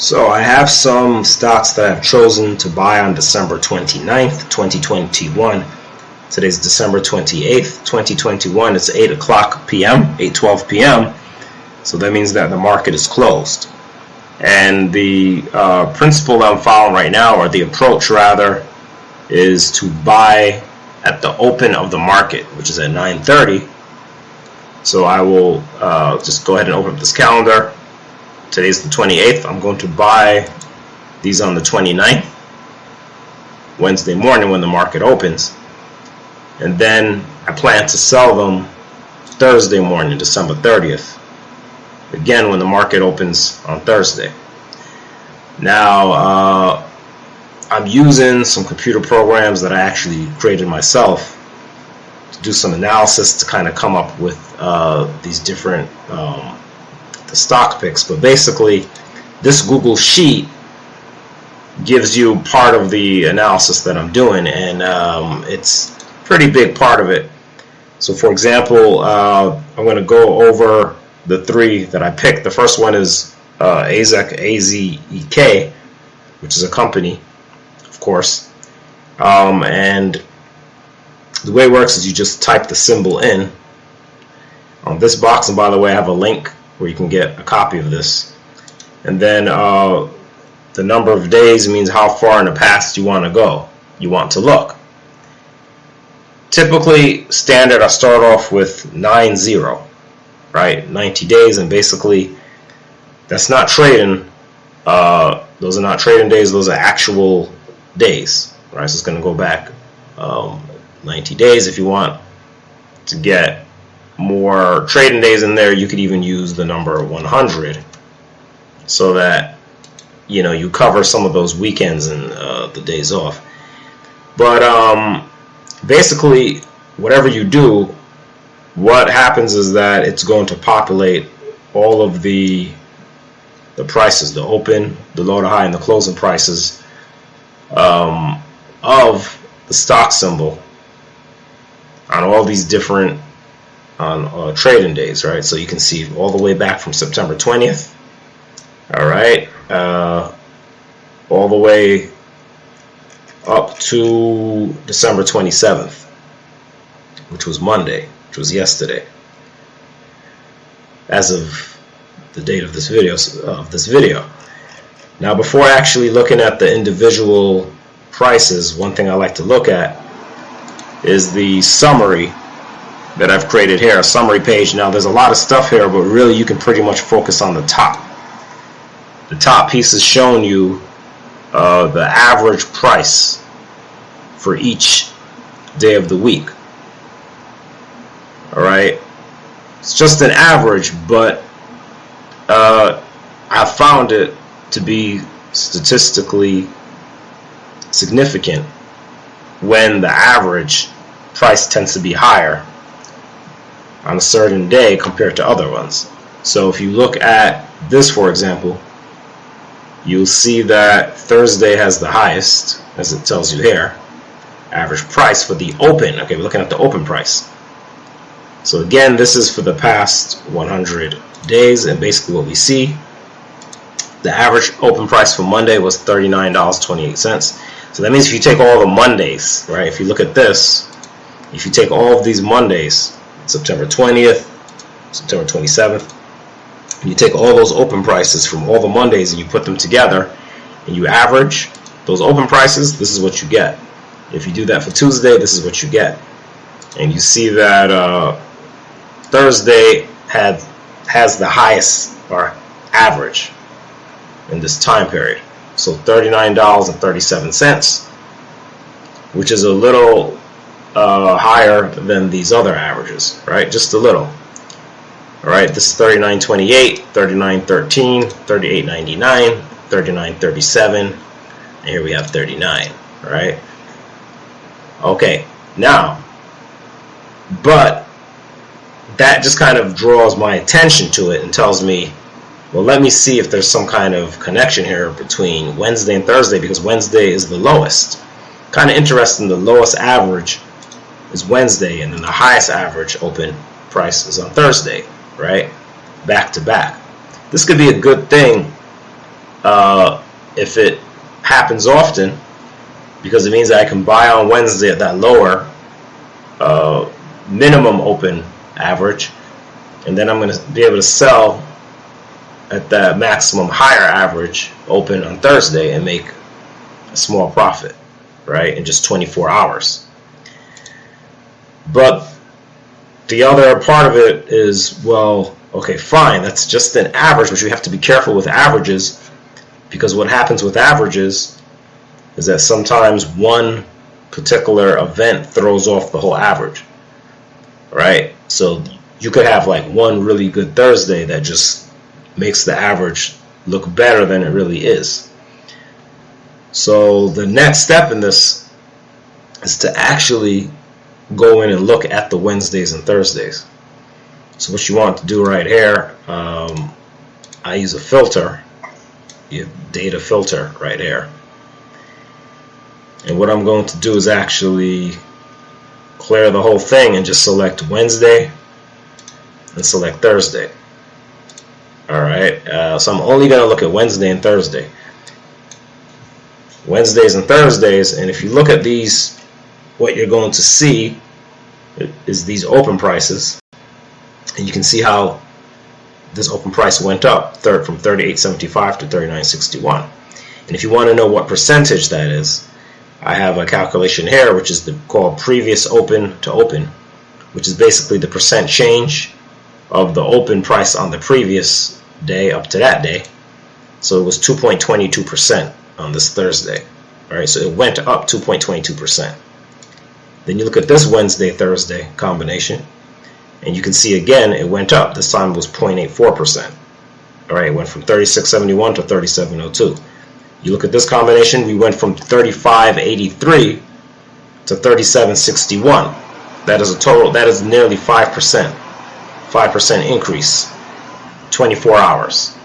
So I have some stocks that I've chosen to buy on December 29th, 2021. Today's December 28th, 2021. It's 8 o'clock p.m., 8:12 p.m. So that means that the market is closed. And the principle I'm following right now, or the approach rather, is to buy at the open of the market, which is at 9:30. So I will just go ahead and open up this calendar. Today's the 28th. I'm going to buy these on the 29th, Wednesday morning when the market opens. And then I plan to sell them Thursday morning, December 30th. Again, when the market opens on Thursday. Now, I'm using some computer programs that I actually created myself to do some analysis to kind of come up with these different the stock picks. But basically, this Google Sheet gives you part of the analysis that I'm doing, and it's a pretty big part of it. So, for example, I'm going to go over the three that I picked. The first one is AZEK, A-Z-E-K, which is a company, of course. And the way it works is you just type the symbol in on this box. And by the way, I have a link where you can get a copy of this. And then the number of days means how far in the past you want to go, you want to look. Typically, standard, I start off with 90, right? 90 days, and basically that's not trading. Those are not trading days, those are actual days, right? So it's going to go back 90 days. If you want to get more trading days in there, you could even use the number 100 so that you cover some of those weekends and the days off. But basically, whatever you do, what happens is that it's going to populate all of the prices, the open, the low, the high, and the closing prices of the stock symbol on all these different trading days, right? So you can see all the way back from September 20th, all right, all the way up to December 27th, which was Monday, which was yesterday, as of the date of this video. Now, before actually looking at the individual prices, one thing I like to look at is the summary that I've created here, a summary page. Now, there's a lot of stuff here, but really you can pretty much focus on the top. The top piece is showing you the average price for each day of the week. All right, it's just an average, but I found it to be statistically significant when the average price tends to be higher on a certain day compared to other ones. So if you look at this, for example, you'll see that Thursday has the highest, as it tells you here, average price for the open. Okay, we're looking at the open price. So again, this is for the past 100 days, and basically what we see, the average open price for Monday was $39.28. So that means if you take all the Mondays, right, if you look at this, if you take all of these Mondays, September 20th, September 27th, and you take all those open prices from all the Mondays and you put them together and you average those open prices, this is what you get. If you do that for Tuesday, this is what you get. And you see that Thursday has the highest or average in this time period. So $39.37, which is a little higher than these other averages, right? Just a little. All right, this is $39.28, $39.13, $38.99, $39.37, and here we have $39. All right. Okay, now, but that just kind of draws my attention to it and tells me, well, let me see if there's some kind of connection here between Wednesday and Thursday, because Wednesday is the lowest. Kind of interesting, the lowest average is Wednesday, and then the highest average open price is on Thursday, right? Back to back. This could be a good thing if it happens often, because it means that I can buy on Wednesday at that lower minimum open average, and then I'm going to be able to sell at that maximum higher average open on Thursday and make a small profit, right, in just 24 hours. But the other part of it is, well, okay, fine, that's just an average, but you have to be careful with averages, because what happens with averages is that sometimes one particular event throws off the whole average, right? So you could have like one really good Thursday that just makes the average look better than it really is. So the next step in this is to actually go in and look at the Wednesdays and Thursdays. So what you want to do right here, I use a filter, data filter right here. And what I'm going to do is actually clear the whole thing and just select Wednesday and select Thursday. Alright, so I'm only going to look at Wednesday and Thursday. Wednesdays and Thursdays, and if you look at these, what you're going to see is these open prices, and you can see how this open price went up from 38.75 to 39.61. And if you want to know what percentage that is, I have a calculation here, which is called previous open to open, which is basically the percent change of the open price on the previous day up to that day. So it was 2.22% on this Thursday. All right, so it went up 2.22%. Then you look at this Wednesday Thursday combination, and you can see again it went up. This time it was 0.84%. All right, it went from 36.71 to 37.02. You look at this combination, we went from 35.83 to 37.61. That is a total, that is nearly 5% increase, 24 hours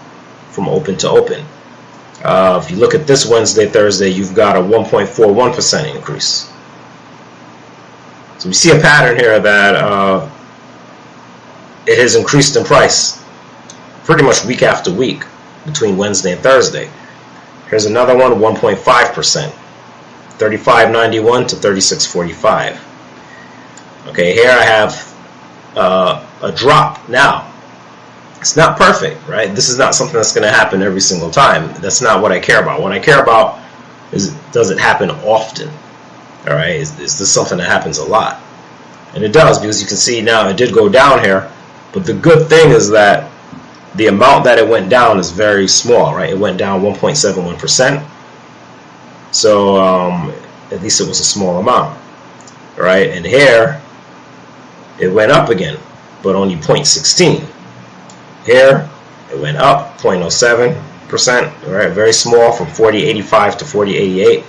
from open to open. If you look at this Wednesday, Thursday, you've got a 1.41% increase. So we see a pattern here that it has increased in price pretty much week after week between Wednesday and Thursday. Here's another one, 1.5%, 35.91 to 36.45. Okay, here I have a drop. Now, it's not perfect, right? This is not something that's going to happen every single time. That's not what I care about. What I care about is, does it happen often? All right, is this something that happens a lot? And it does, because you can see now it did go down here, but the good thing is that the amount that it went down is very small, right? It went down 1.71%. So at least it was a small amount, right? And here it went up again, but only 0.16. Here it went up 0.07%, right? Very small, from 40.85 to 40.88.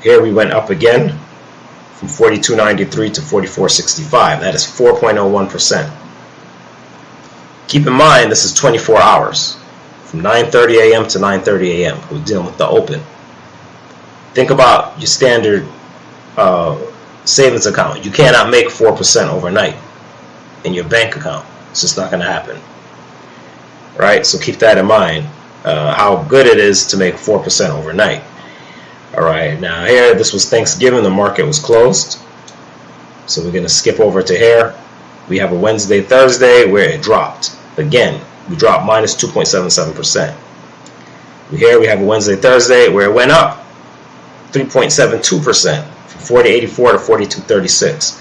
Here we went up again from 42.93 to 44.65. That is 4.01%. Keep in mind, this is 24 hours, from 9:30 a.m. to 9:30 a.m. We're dealing with the open. Think about your standard savings account. You cannot make 4% overnight in your bank account. It's just not going to happen, right? So keep that in mind, how good it is to make 4% overnight. All right, now here, this was Thanksgiving. The market was closed. So we're going to skip over to here. We have a Wednesday, Thursday where it dropped. Again, we dropped minus 2.77%. Here we have a Wednesday, Thursday where it went up 3.72%, from 40.84 to 42.36.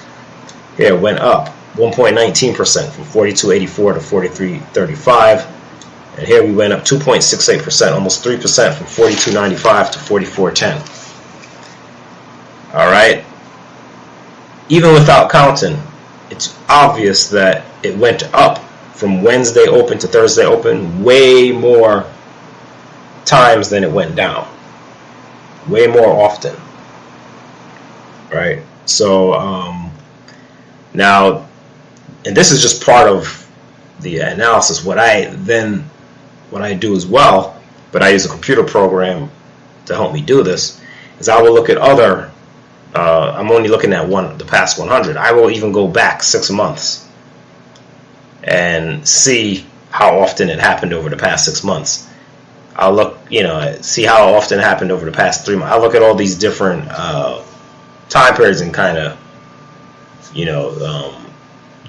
Here it went up 1.19%, from 42.84 to 43.35. And here we went up 2.68%, almost 3%, from 42.95 to 44.10. All right. Even without counting, it's obvious that it went up from Wednesday open to Thursday open way more times than it went down. Way more often. Right? So now, and this is just part of the analysis. What I do as well, but I use a computer program to help me do this, is I will look at other, I'm only looking at the past 100. I will even go back 6 months and see how often it happened over the past 6 months. I'll look see how often it happened over the past 3 months. I look at all these different time periods and kind of,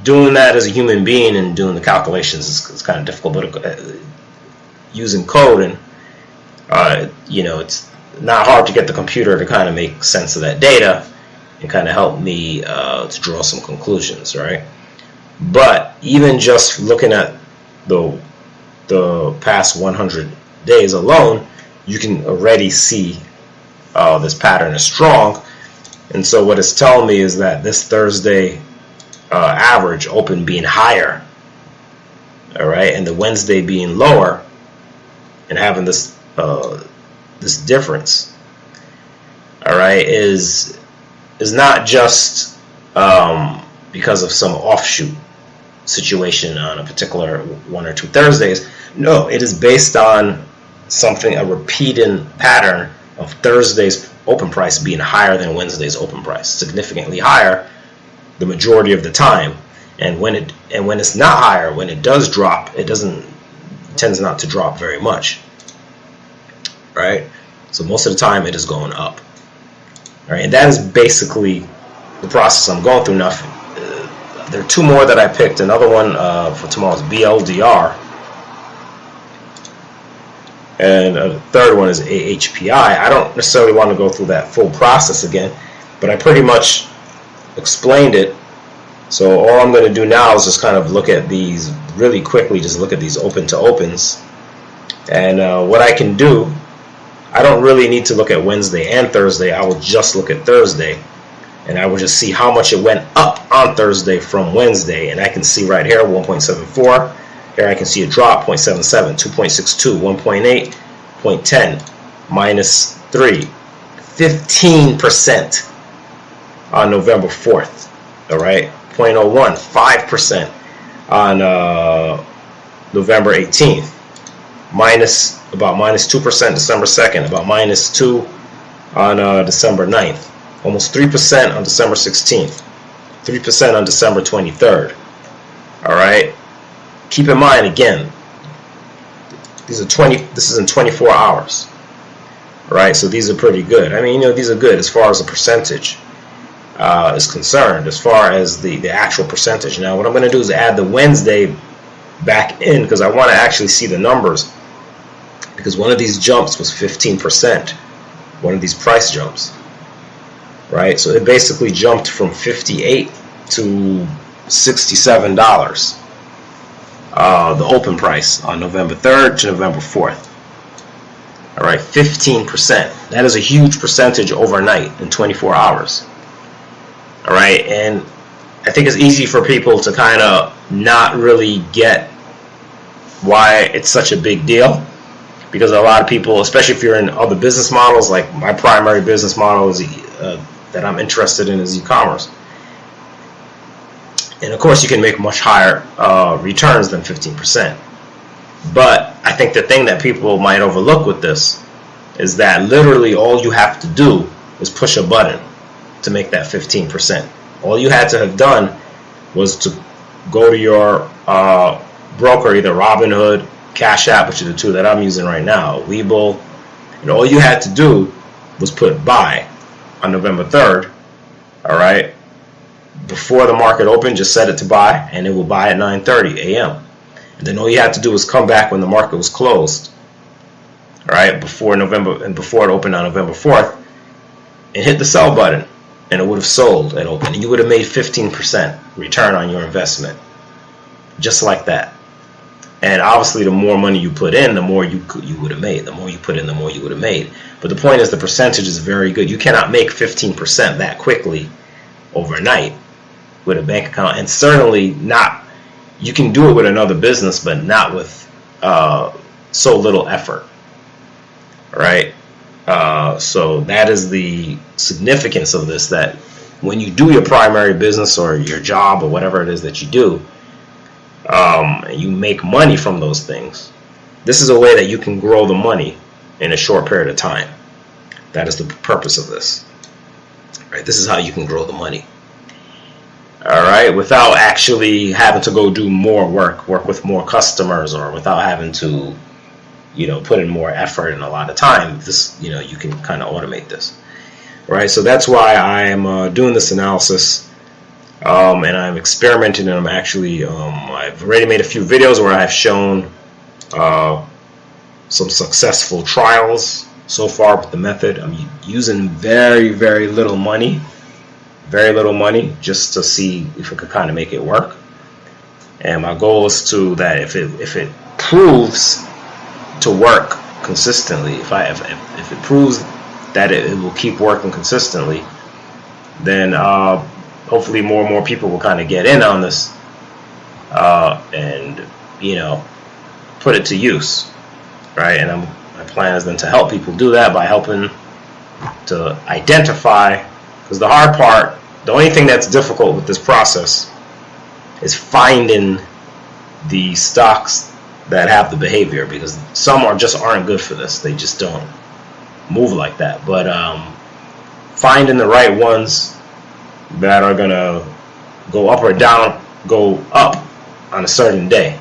doing that as a human being and doing the calculations is kind of difficult. But using code and, it's not hard to get the computer to kind of make sense of that data and kind of help me to draw some conclusions, right? But even just looking at the past 100 days alone, you can already see this pattern is strong. And so what it's telling me is that this Thursday average open being higher, all right, and the Wednesday being lower, and having this this difference, all right, is not just because of some offshoot situation on a particular 1 or 2 Thursdays. No, it is based on a repeating pattern of Thursday's open price being higher than Wednesday's open price, significantly higher the majority of the time. And when it's not higher, when it does drop, it tends not to drop very much, right? So most of the time it is going up, all right? And that is basically the process I'm going through now. There are 2 more that I picked. Another one for tomorrow is BLDR, and a third one is AHPI. I don't necessarily want to go through that full process again, but I pretty much explained it. So all I'm going to do now is just kind of look at these really quickly, just look at these open to opens. And what I can do, I don't really need to look at Wednesday and Thursday. I will just look at Thursday, and I will just see how much it went up on Thursday from Wednesday. And I can see right here 1.74. Here I can see a drop, 0.77, 2.62, 1.8, 0.10, minus 3, 15% on November 4th, all right? 0.01, 5% on November 18th, about minus 2% December 2nd, about minus 2 on December 9th, almost 3% on December 16th, 3% on December 23rd, all right? Keep in mind, again, this is in 24 hours, all right? So these are pretty good. I mean, these are good as far as the percentage is concerned, as far as the actual percentage. Now, what I'm going to do is add the Wednesday back in, because I want to actually see the numbers, because one of these jumps was 15%, one of these price jumps, right? So it basically jumped from $58 to $67. The open price on November 3rd to November 4th. All right, 15%. That is a huge percentage overnight in 24 hours. All right, and I think it's easy for people to kind of not really get why it's such a big deal, because a lot of people, especially if you're in other business models, like my primary business model is that I'm interested in is e-commerce. And of course, you can make much higher returns than 15%. But I think the thing that people might overlook with this is that literally all you have to do is push a button to make that 15%. All you had to have done was to go to your broker, either Robinhood, Cash App, which are the 2 that I'm using right now, Webull, and all you had to do was put buy on November 3rd, all right? Before the market opened, just set it to buy, and it will buy at 9:30 a.m. And then all you had to do was come back when the market was closed, all right, before it opened on November 4th, and hit the sell button, and it would have sold at open, and you would have made 15% return on your investment, just like that. And obviously, the more money you put in, the more you would have made. The more you put in, the more you would have made. But the point is, the percentage is very good. You cannot make 15% that quickly overnight with a bank account, and certainly not. You can do it with another business, but not with so little effort. All right. So that is the significance of this, that when you do your primary business or your job or whatever it is that you do, and you make money from those things, this is a way that you can grow the money in a short period of time. That is the purpose of this. Right? This is how you can grow the money. All right, without actually having to go do more work with more customers, or without having to, put in more effort and a lot of time, this, you can kind of automate this, right? So that's why I am doing this analysis, and I'm experimenting, and I'm actually, I've already made a few videos where I've shown some successful trials so far with the method. I'm using very, very little money, just to see if I could kind of make it work. And my goal is that if it proves to work consistently, if it proves that it will keep working consistently, then hopefully more and more people will kind of get in on this, and put it to use, right? And my plan is then to help people do that by helping to identify, because the hard part, the only thing that's difficult with this process is finding the stocks that have the behavior, because some aren't good for this. They just don't move like that. But finding the right ones that are gonna go up or down, go up on a certain day,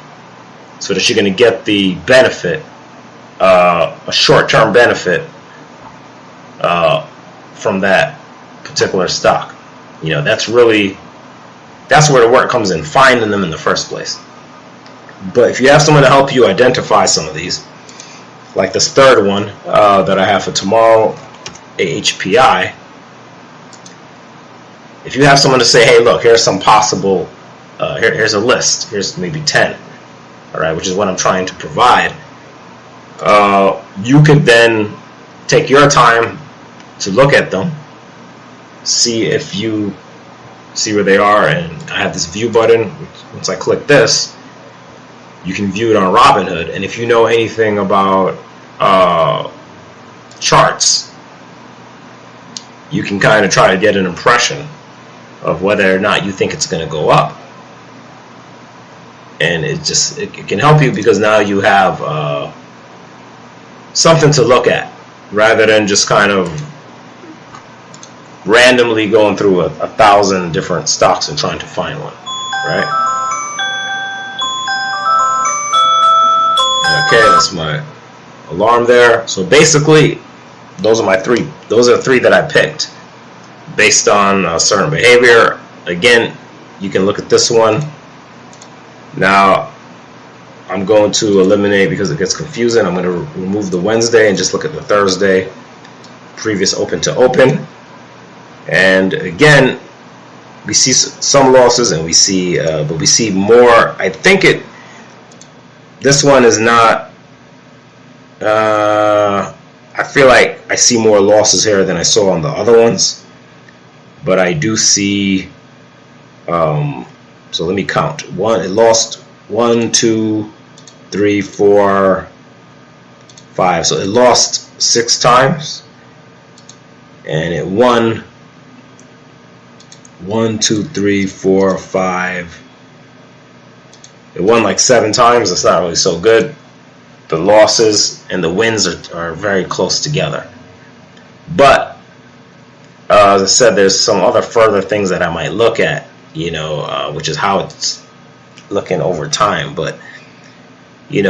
so that you're gonna get the benefit, a short-term benefit from that particular stock. That's where the work comes in, finding them in the first place. But if you have someone to help you identify some of these, like this third one that I have for tomorrow, AHPI, if you have someone to say, hey, look, here's some possible, here's a list, here's maybe 10, all right, which is what I'm trying to provide, you could then take your time to look at them, see where they are, and I have this view button. Once I click this, you can view it on Robinhood, and if you know anything about charts, you can kind of try to get an impression of whether or not you think it's going to go up. And it can help you, because now you have something to look at, rather than just kind of randomly going through 1,000 different stocks and trying to find one, right? Okay, that's my alarm there. So basically, those are three that I picked based on a certain behavior. Again, you can look at this one. Now, I'm going to eliminate, because it gets confusing, I'm going to remove the Wednesday and just look at the Thursday, previous open to open. And again, we see some losses, and we see more. I think this one is not, I feel like I see more losses here than I saw on the other ones, but I do see, so let me count. It lost 1, 2, 3, 4, 5. So it lost 6 times, and it won 1, 2, 3, 4, 5. It won like 7 times. That's not really so good. The losses and the wins are very close together. But as I said, there's some other further things that I might look at, which is how it's looking over time. But when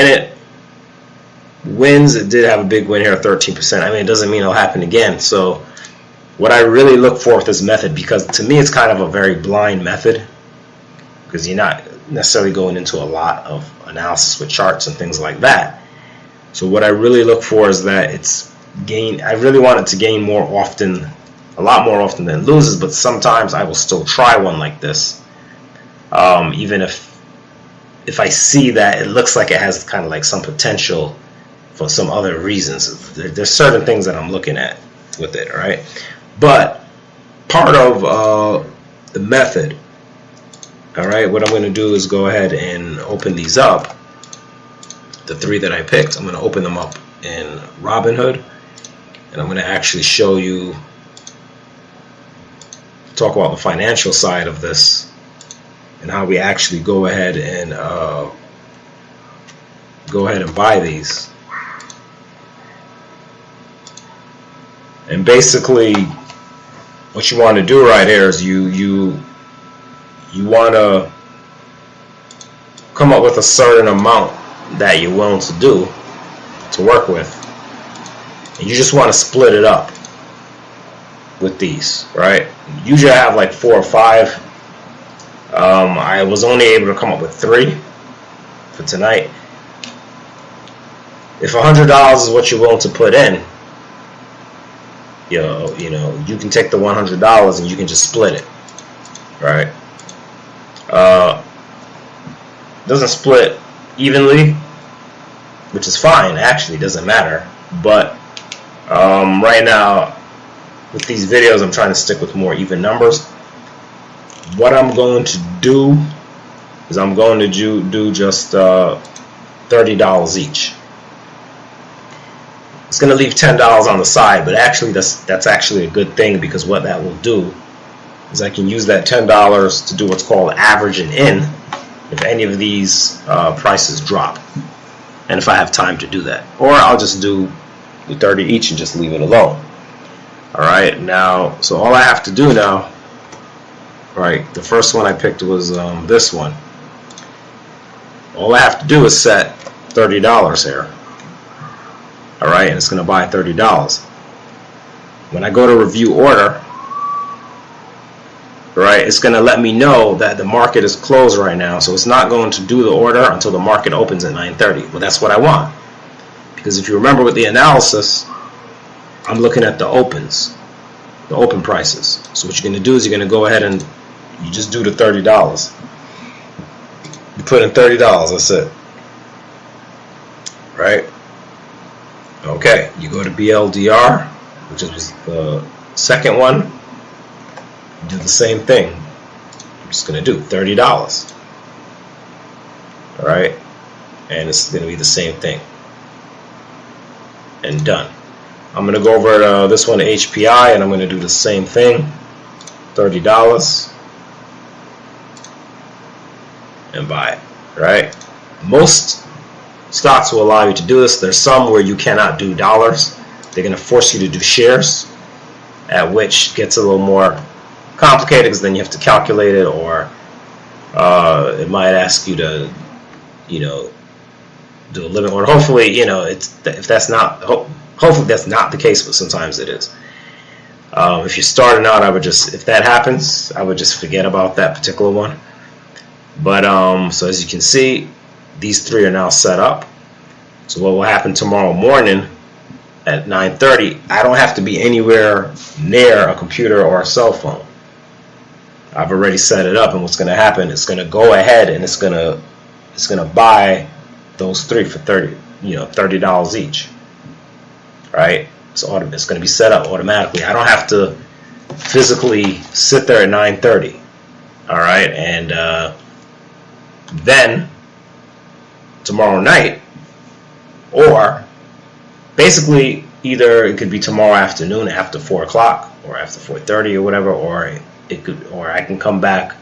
it wins, it did have a big win here, 13%. I mean, it doesn't mean it'll happen again. So what I really look for with this method, because to me it's kind of a very blind method, because you're not necessarily going into a lot of analysis with charts and things like that. So what I really look for is that I really want it to gain more often, a lot more often than loses, but sometimes I will still try one like this, even if I see that it looks like it has kind of like some potential for some other reasons. There's certain things that I'm looking at with it, right? But part of the method, all right, what I'm going to do is go ahead and open these up, the 3 that I picked. I'm going to open them up in Robinhood, and I'm going to actually show you, talk about the financial side of this and how we actually go ahead and buy these. And basically, what you want to do right here is you want to come up with a certain amount that you're willing to do, to work with, and you just want to split it up with these, right? Usually I have like 4 or 5. I was only able to come up with 3 for tonight. If $100 is what you're willing to put in, you know, you can take the $100 and you can just split it, right? Doesn't split evenly, which is fine. Actually, doesn't matter. But right now, with these videos, I'm trying to stick with more even numbers. What I'm going to do is I'm going to do just $30 each. It's going to leave $10 on the side, but actually that's actually a good thing, because what that will do is I can use that $10 to do what's called averaging in if any of these prices drop, and if I have time to do that. Or I'll just do the 30 each and just leave it alone. Alright, now, so all I have to do now, right, the first one I picked was this one. All I have to do is set $30 here. Alright, and it's going to buy $30. When I go to review order, right, it's going to let me know that the market is closed right now, so it's not going to do the order until the market opens at 9:30. Well, that's what I want, because if you remember with the analysis, I'm looking at the opens, the open prices. So what you're going to do is you're going to go ahead and you just do the $30. You put in $30, that's it. Right? Okay, you go to BLDR, which is the second one. Do the same thing. I'm just going to do $30. Alright? And it's going to be the same thing. And done. I'm going to go over to this one, HPI, and I'm going to do the same thing. $30. And buy it. Right? Most stocks will allow you to do this. There's some where you cannot do dollars. They're going to force you to do shares, at which gets a little more complicated, because then you have to calculate it, or it might ask you to, you know, do a limit order. Hopefully, you know, hopefully that's not the case, but sometimes it is. If you're starting out, if that happens, I would just forget about that particular one. But so as you can see, these 3 are now set up. So what will happen tomorrow morning at 9:30? I don't have to be anywhere near a computer or a cell phone. I've already set it up, and what's going to happen? It's going to go ahead and it's going to buy those 3 for $30 each. Right? So it's going to be set up automatically. I don't have to physically sit there at 9:30. All right, and then tomorrow night, or basically either it could be tomorrow afternoon after 4 o'clock or after 4:30 or whatever, or I can come back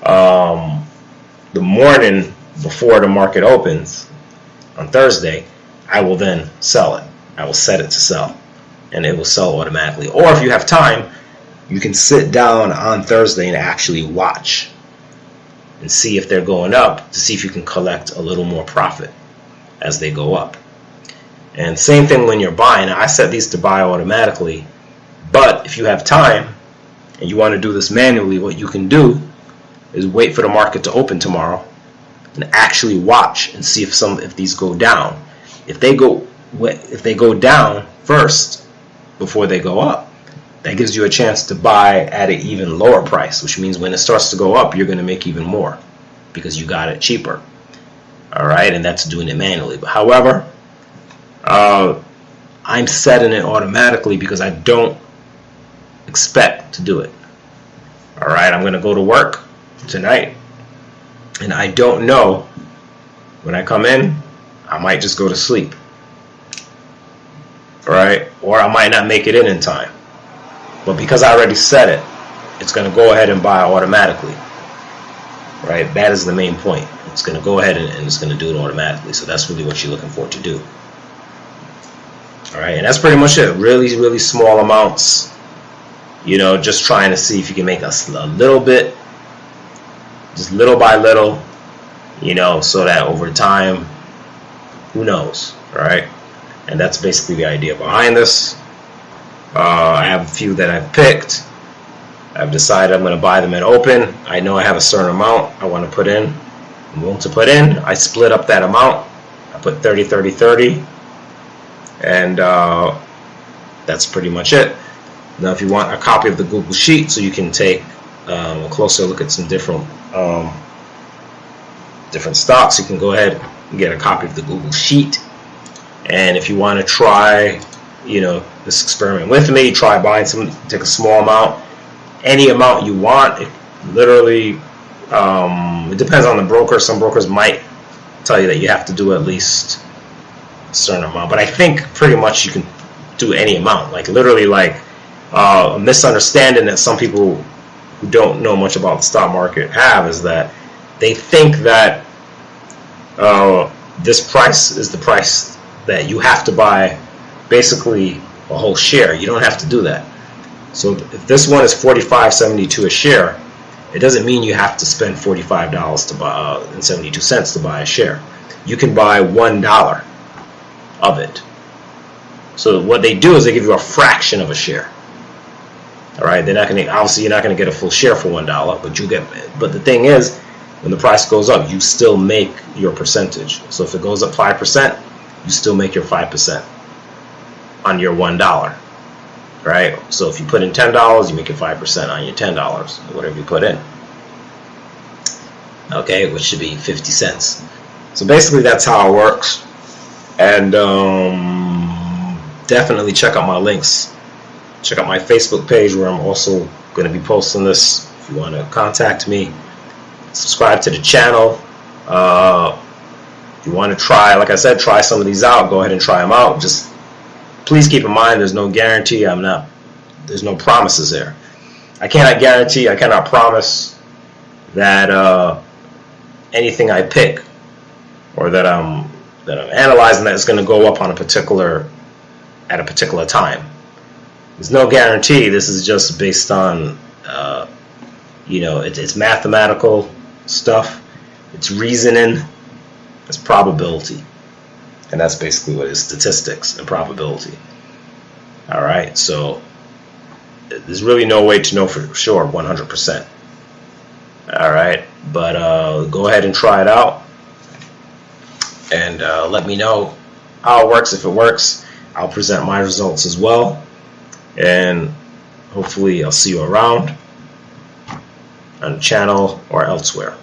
the morning before the market opens on Thursday. I will then sell it. I will set it to sell, and it will sell automatically. Or if you have time, you can sit down on Thursday and actually watch and see if they're going up, to see if you can collect a little more profit as they go up. And same thing when you're buying. I set these to buy automatically, but if you have time and you want to do this manually, what you can do is wait for the market to open tomorrow and actually watch and see if these go down. If they go down first before they go up, that gives you a chance to buy at an even lower price, which means when it starts to go up, you're going to make even more because you got it cheaper. All right, and that's doing it manually. But however, I'm setting it automatically because I don't expect to do it. All right, I'm going to go to work tonight, and I don't know when I come in, I might just go to sleep. All right, or I might not make it in time. But because I already set it, it's going to go ahead and buy automatically. Right? That is the main point. It's going to go ahead and it's going to do it automatically. So that's really what you're looking for it to do. All right, and that's pretty much it. Really, really small amounts. You know, just trying to see if you can make a little bit, just little by little, you know, so that over time Who knows, right? And that's basically the idea behind this. I have a few that I've picked. I've decided I'm going to buy them in open. I know I have a certain amount I want to put in. I'm willing to put in. I split up that amount. I put 30, 30, 30. And that's pretty much it. Now, if you want a copy of the Google Sheet so you can take a closer look at some different stocks, you can go ahead and get a copy of the Google Sheet. And if you want to try, this experiment with me, try buying some, take a small amount, any amount you want. It literally, it depends on the broker. Some brokers might tell you that you have to do at least a certain amount, but I think pretty much you can do any amount. Like literally, like a misunderstanding that some people who don't know much about the stock market have is that they think that this price is the price that you have to buy basically a whole share. You don't have to do that. So if this one is $45.72 a share, it doesn't mean you have to spend $45 to buy and 72 cents to buy a share. You can buy $1 of it. So what they do is they give you a fraction of a share. All right, they're not going to, obviously you're not going to get a full share for $1, but you get. But the thing is, when the price goes up, you still make your percentage. So if it goes up 5%, you still make your 5% on your $1. Right? So if you put in $10, you make your 5% on your $10, whatever you put in. Okay, which should be 50 cents. So basically that's how it works. And definitely check out my links. Check out my Facebook page where I'm also going to be posting this. If you want to contact me, subscribe to the channel. If you want to try, like I said, try some of these out. Go ahead and try them out. Just please keep in mind, there's no guarantee. There's no promises there. I cannot guarantee, I cannot promise that anything I pick or that I'm analyzing that is going to go up on at a particular time. There's no guarantee. This is just based on, it's mathematical stuff. It's reasoning. It's probability. And that's basically what it is, statistics and probability. All right, so there's really no way to know for sure 100%. All right, but go ahead and try it out. And let me know how it works. If it works, I'll present my results as well. And hopefully I'll see you around on the channel or elsewhere.